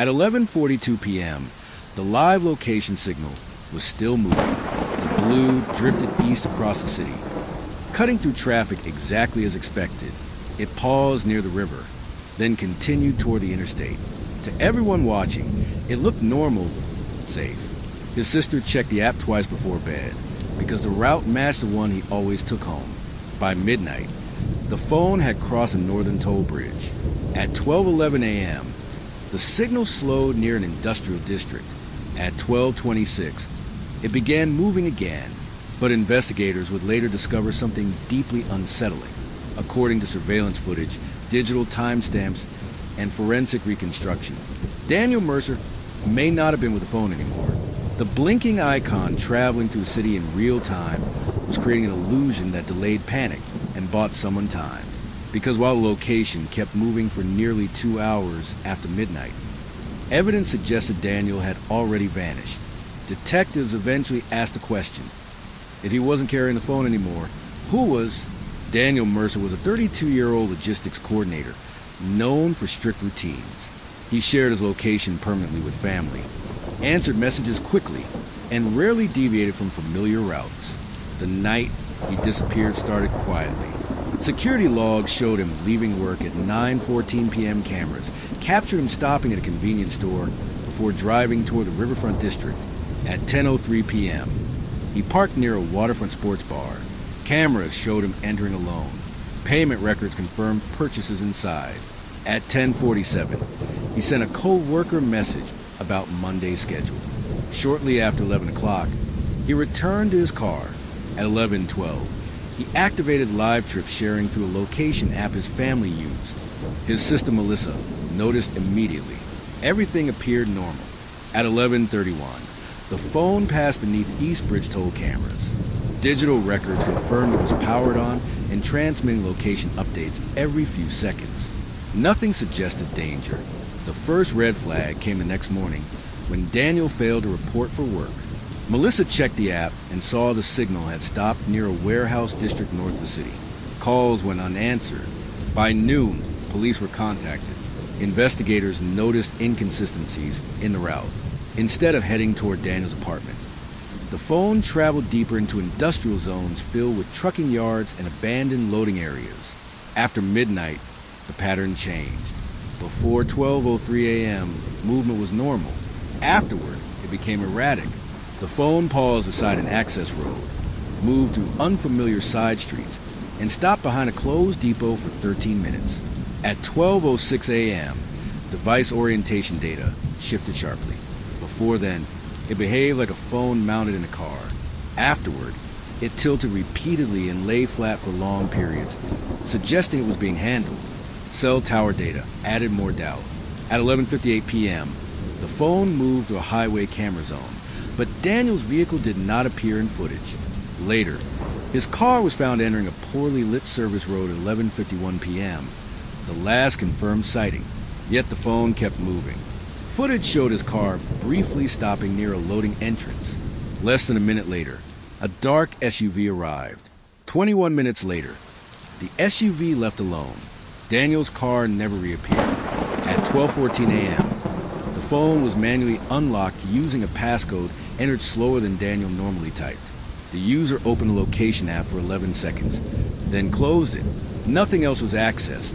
At 11:42 p.m., the live location signal was still moving. The blue drifted east across the city, cutting through traffic exactly as expected. It paused near the river, then continued toward the interstate. To everyone watching, it looked normal, safe. His sister checked the app twice before bed, because the route matched the one he always took home. By midnight, the phone had crossed a northern toll bridge. At 12:11 a.m., the signal slowed near an industrial district. At 12:26, it began moving again, but investigators would later discover something deeply unsettling. According to surveillance footage, digital timestamps, and forensic reconstruction, Daniel Mercer may not have been with the phone anymore. The blinking icon traveling through the city in real time was creating an illusion that delayed panic and bought someone time. Because while the location kept moving for nearly 2 hours after midnight, evidence suggested Daniel had already vanished. Detectives eventually asked the question: if he wasn't carrying the phone anymore, who was? Daniel Mercer was a 32-year-old logistics coordinator, known for strict routines. He shared his location permanently with family, answered messages quickly, and rarely deviated from familiar routes. The night he disappeared started quietly. Security logs showed him leaving work at 9:14 p.m. Cameras captured him stopping at a convenience store before driving toward the riverfront district at 10:03 p.m. He parked near a waterfront sports bar. Cameras showed him entering alone. Payment records confirmed purchases inside. At 10:47, he sent a co-worker message about Monday's schedule. Shortly after 11 o'clock, he returned to his car. At 11:12, he activated live trip sharing through a location app his family used. His sister Melissa noticed immediately. Everything appeared normal. At 11:31, the phone passed beneath Eastbridge toll cameras. Digital records confirmed it was powered on and transmitting location updates every few seconds. Nothing suggested danger. The first red flag came the next morning when Daniel failed to report for work. Melissa checked the app and saw the signal had stopped near a warehouse district north of the city. Calls went unanswered. By noon, police were contacted. Investigators noticed inconsistencies in the route. Instead of heading toward Daniel's apartment, the phone traveled deeper into industrial zones filled with trucking yards and abandoned loading areas. After midnight, the pattern changed. Before 12:03 a.m., movement was normal. Afterward, it became erratic. The phone paused beside an access road, moved through unfamiliar side streets, and stopped behind a closed depot for 13 minutes. At 12:06 a.m., device orientation data shifted sharply. Before then, it behaved like a phone mounted in a car. Afterward, it tilted repeatedly and lay flat for long periods, suggesting it was being handled. Cell tower data added more doubt. At 11:58 p.m., the phone moved through a highway camera zone, but Daniel's vehicle did not appear in footage. Later, his car was found entering a poorly lit service road at 11:51 p.m., the last confirmed sighting, yet the phone kept moving. Footage showed his car briefly stopping near a loading entrance. Less than a minute later, a dark SUV arrived. 21 minutes later, the SUV left alone. Daniel's car never reappeared. At 12:14 a.m., the phone was manually unlocked using a passcode entered slower than Daniel normally typed. The user opened the location app for 11 seconds, then closed it. Nothing else was accessed,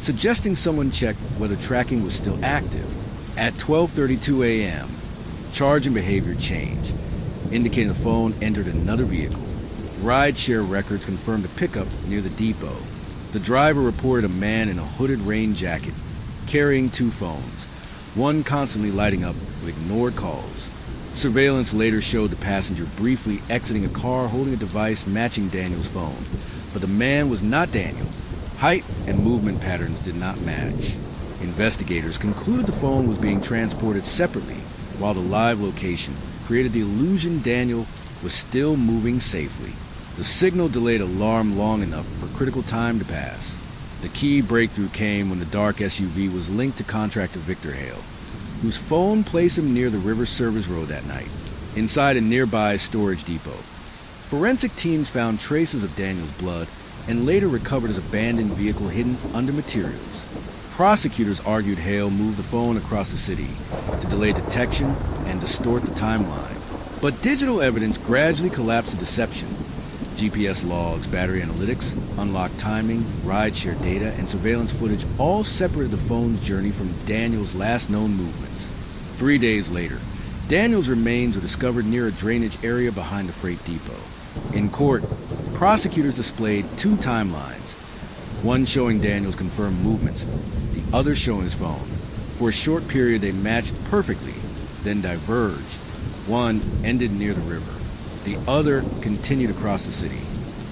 suggesting someone checked whether tracking was still active. At 12:32 a.m., charging behavior changed, indicating the phone entered another vehicle. Rideshare records confirmed a pickup near the depot. The driver reported a man in a hooded rain jacket, carrying 2 phones, one constantly lighting up with ignored calls. Surveillance later showed the passenger briefly exiting a car holding a device matching Daniel's phone, but the man was not Daniel. Height and movement patterns did not match. Investigators concluded the phone was being transported separately, while the live location created the illusion Daniel was still moving safely. The signal delayed alarm long enough for critical time to pass. The key breakthrough came when the dark SUV was linked to contractor Victor Hale, whose phone placed him near the river service road that night, inside a nearby storage depot. Forensic teams found traces of Daniel's blood and later recovered his abandoned vehicle hidden under materials. Prosecutors argued Hale moved the phone across the city to delay detection and distort the timeline. But digital evidence gradually collapsed the deception. GPS logs, battery analytics, unlocked timing, rideshare data, and surveillance footage all separated the phone's journey from Daniel's last known movements. 3 days later, Daniel's remains were discovered near a drainage area behind the freight depot. In court, prosecutors displayed two timelines, one showing Daniel's confirmed movements, the other showing his phone. For a short period, they matched perfectly, then diverged. One ended near the river. The other continued across the city.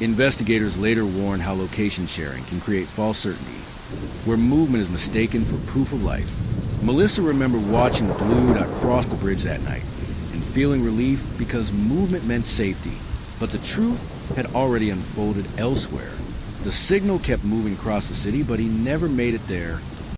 Investigators later warned how location sharing can create false certainty, where movement is mistaken for proof of life. Melissa remembered watching the blue dot cross the bridge that night and feeling relief because movement meant safety. But the truth had already unfolded elsewhere. The signal kept moving across the city, but he never made it there